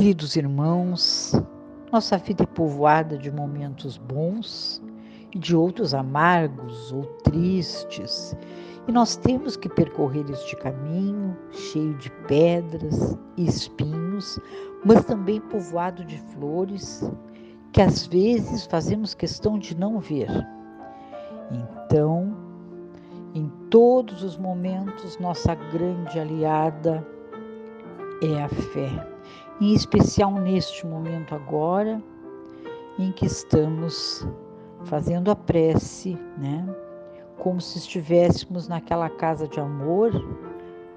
Queridos irmãos, nossa vida é povoada de momentos bons e de outros amargos ou tristes, e nós temos que percorrer este caminho cheio de pedras e espinhos, mas também povoado de flores, que às vezes fazemos questão de não ver. Então, em todos os momentos, nossa grande aliada é a fé, em especial neste momento agora, em que estamos fazendo a prece, como se estivéssemos naquela casa de amor,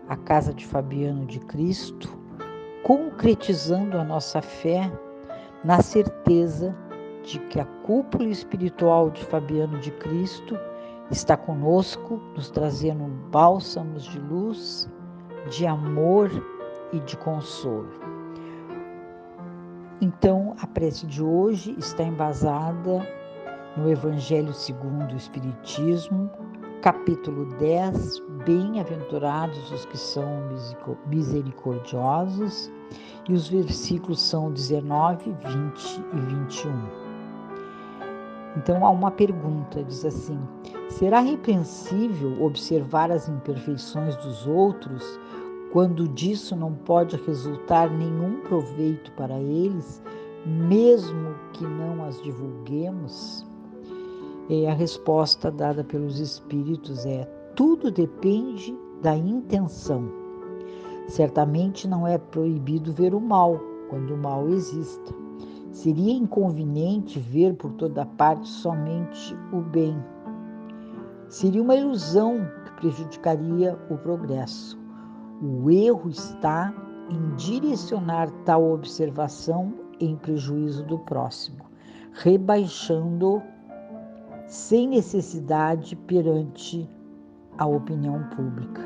a casa de Fabiano de Cristo, concretizando a nossa fé na certeza de que a cúpula espiritual de Fabiano de Cristo está conosco, nos trazendo bálsamos de luz, de amor e de consolo. Então, a prece de hoje está embasada no Evangelho segundo o Espiritismo, capítulo 10, Bem-aventurados os que são misericordiosos, e os versículos são 19, 20 e 21. Então, há uma pergunta, diz assim: será repreensível observar as imperfeições dos outros quando disso não pode resultar nenhum proveito para eles, mesmo que não as divulguemos? E a resposta dada pelos Espíritos é: tudo depende da intenção. Certamente não é proibido ver o mal, quando o mal exista. Seria inconveniente ver por toda parte somente o bem. Seria uma ilusão que prejudicaria o progresso. O erro está em direcionar tal observação em prejuízo do próximo, rebaixando-o sem necessidade perante a opinião pública.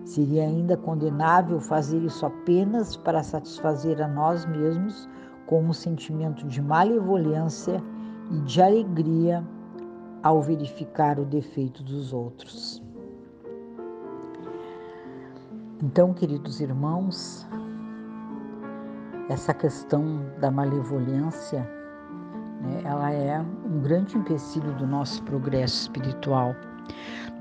Seria ainda condenável fazer isso apenas para satisfazer a nós mesmos, com um sentimento de malevolência e de alegria ao verificar o defeito dos outros. Então, queridos irmãos, essa questão da malevolência, ela é um grande empecilho do nosso progresso espiritual.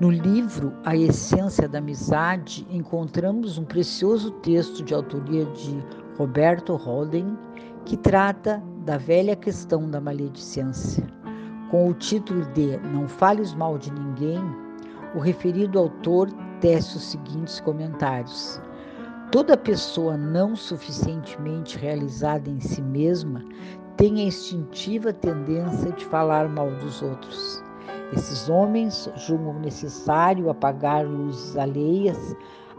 No livro A Essência da Amizade, encontramos um precioso texto de autoria de Roberto Holden, que trata da velha questão da maledicência. Com o título de Não Fales Mal de Ninguém, o referido autor tece os seguintes comentários: toda pessoa não suficientemente realizada em si mesma tem a instintiva tendência de falar mal dos outros. Esses homens julgam necessário apagar luzes alheias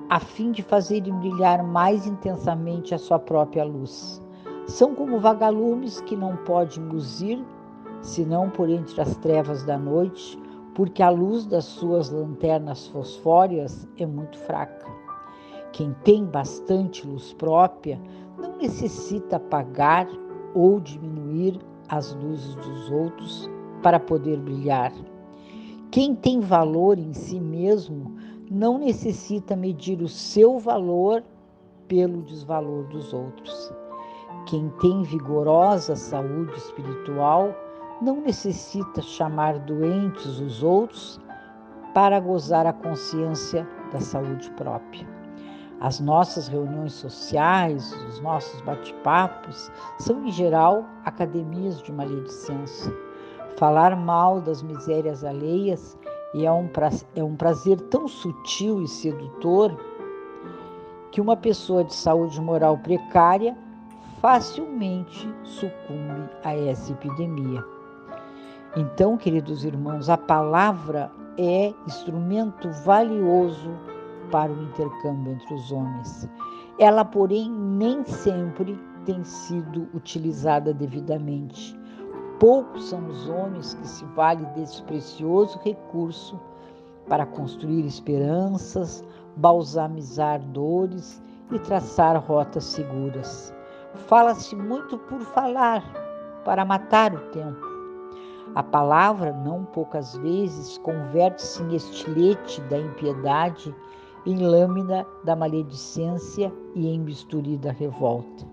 a fim de fazerem brilhar mais intensamente a sua própria luz. São como vagalumes que não podem luzir senão por entre as trevas da noite, porque a luz das suas lanternas fosfóreas é muito fraca. Quem tem bastante luz própria não necessita apagar ou diminuir as luzes dos outros para poder brilhar. Quem tem valor em si mesmo não necessita medir o seu valor pelo desvalor dos outros. Quem tem vigorosa saúde espiritual não necessita chamar doentes os outros para gozar a consciência da saúde própria. As nossas reuniões sociais, os nossos bate-papos, são em geral academias de maledicência. Falar mal das misérias alheias é um prazer tão sutil e sedutor que uma pessoa de saúde moral precária facilmente sucumbe a essa epidemia. Então, queridos irmãos, a palavra é instrumento valioso para o intercâmbio entre os homens. Ela, porém, nem sempre tem sido utilizada devidamente. Poucos são os homens que se valem desse precioso recurso para construir esperanças, balsamizar dores e traçar rotas seguras. Fala-se muito por falar, para matar o tempo. A palavra, não poucas vezes, converte-se em estilete da impiedade, em lâmina da maledicência e em bisturi da revolta.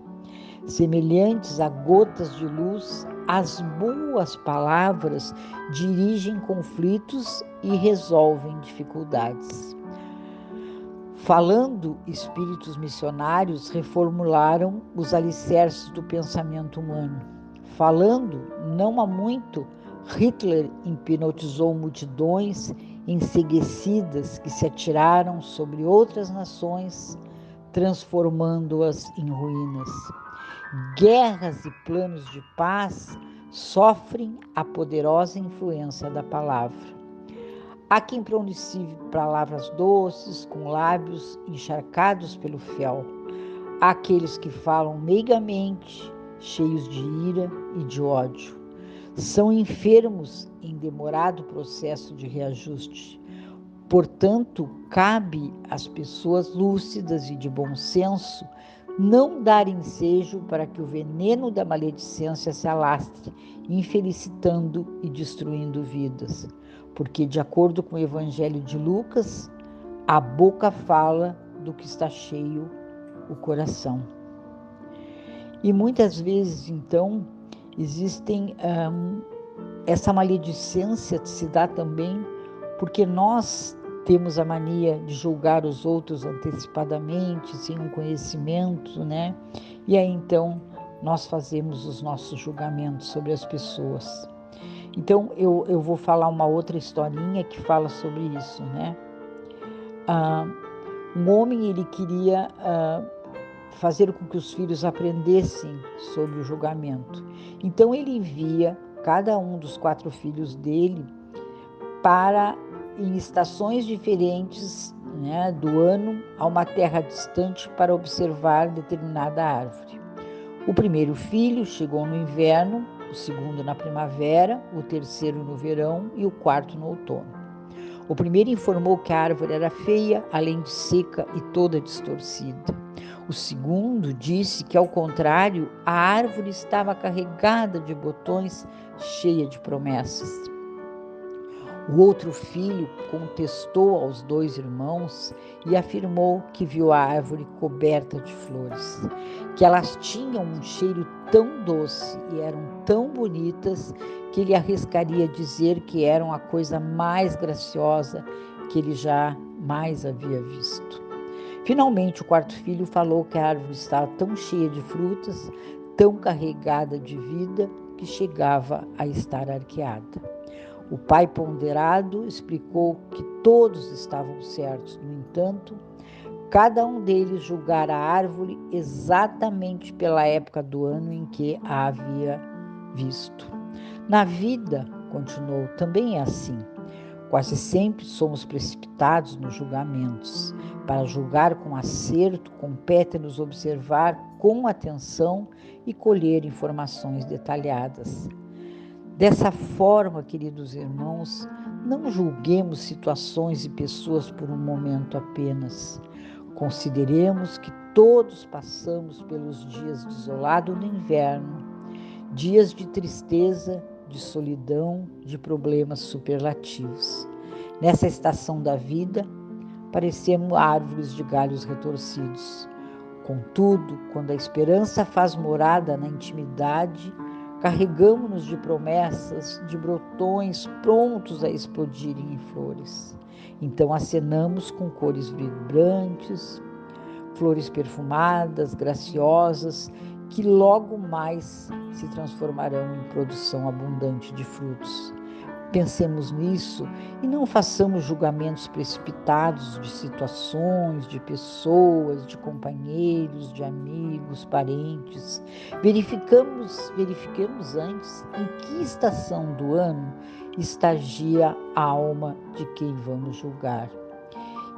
Semelhantes a gotas de luz, as boas palavras dirigem conflitos e resolvem dificuldades. Falando, espíritos missionários reformularam os alicerces do pensamento humano. Falando, não há muito, Hitler hipnotizou multidões enceguecidas que se atiraram sobre outras nações, transformando-as em ruínas. Guerras e planos de paz sofrem a poderosa influência da palavra. Há quem pronuncie palavras doces, com lábios encharcados pelo fel. Há aqueles que falam meigamente, cheios de ira e de ódio. São enfermos em demorado processo de reajuste. Portanto, cabe às pessoas lúcidas e de bom senso não dar ensejo para que o veneno da maledicência se alastre, infelicitando e destruindo vidas. Porque, de acordo com o Evangelho de Lucas, a boca fala do que está cheio o coração. E muitas vezes, então, existem essa maledicência se dá também porque nós temos a mania de julgar os outros antecipadamente, sem um conhecimento, né? E aí, então, nós fazemos os nossos julgamentos sobre as pessoas. Então, eu vou falar uma outra historinha que fala sobre isso, né? Um homem, ele queria fazer com que os filhos aprendessem sobre o julgamento. Então, ele envia cada um dos 4 filhos dele para, em estações diferentes, né, do ano, a uma terra distante para observar determinada árvore. O primeiro filho chegou no inverno, o segundo na primavera, o terceiro no verão e o quarto no outono. O primeiro informou que a árvore era feia, além de seca e toda distorcida. O segundo disse que, ao contrário, a árvore estava carregada de botões, cheia de promessas. O outro filho contestou aos 2 irmãos e afirmou que viu a árvore coberta de flores, que elas tinham um cheiro tão doce e eram tão bonitas que ele arriscaria dizer que eram a coisa mais graciosa que ele jamais havia visto. Finalmente, o quarto filho falou que a árvore estava tão cheia de frutas, tão carregada de vida, que chegava a estar arqueada. O pai ponderado explicou que todos estavam certos. No entanto, cada um deles julgara a árvore exatamente pela época do ano em que a havia visto. Na vida, continuou, também é assim. Quase sempre somos precipitados nos julgamentos. Para julgar com acerto, compete-nos observar com atenção e colher informações detalhadas. Dessa forma, queridos irmãos, não julguemos situações e pessoas por um momento apenas. Consideremos que todos passamos pelos dias de isolado no inverno, dias de tristeza, de solidão, de problemas superlativos. Nessa estação da vida, parecemos árvores de galhos retorcidos. Contudo, quando a esperança faz morada na intimidade, carregamos-nos de promessas, de brotões prontos a explodirem em flores. Então acenamos com cores vibrantes, flores perfumadas, graciosas, que logo mais se transformarão em produção abundante de frutos. Pensemos nisso e não façamos julgamentos precipitados de situações, de pessoas, de companheiros, de amigos, parentes. Verifiquemos antes em que estação do ano estagia a alma de quem vamos julgar.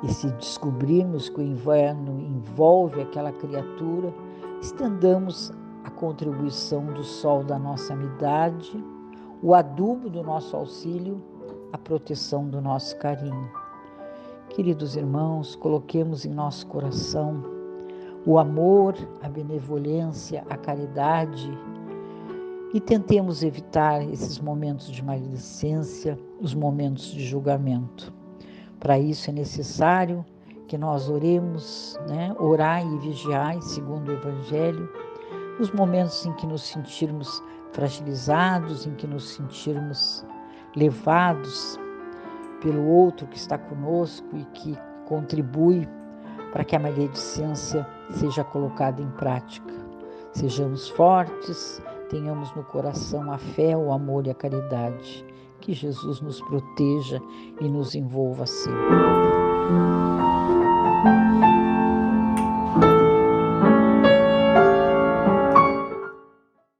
E se descobrirmos que o inverno envolve aquela criatura, estendamos a contribuição do sol da nossa amizade, o adubo do nosso auxílio, a proteção do nosso carinho. Queridos irmãos, coloquemos em nosso coração o amor, a benevolência, a caridade e tentemos evitar esses momentos de maledicência, os momentos de julgamento. Para isso é necessário que nós oremos, orai e vigiai, segundo o Evangelho, nos momentos em que nos sentirmos fragilizados, em que nos sentirmos levados pelo outro que está conosco e que contribui para que a maledicência seja colocada em prática. Sejamos fortes, tenhamos no coração a fé, o amor e a caridade. Que Jesus nos proteja e nos envolva sempre.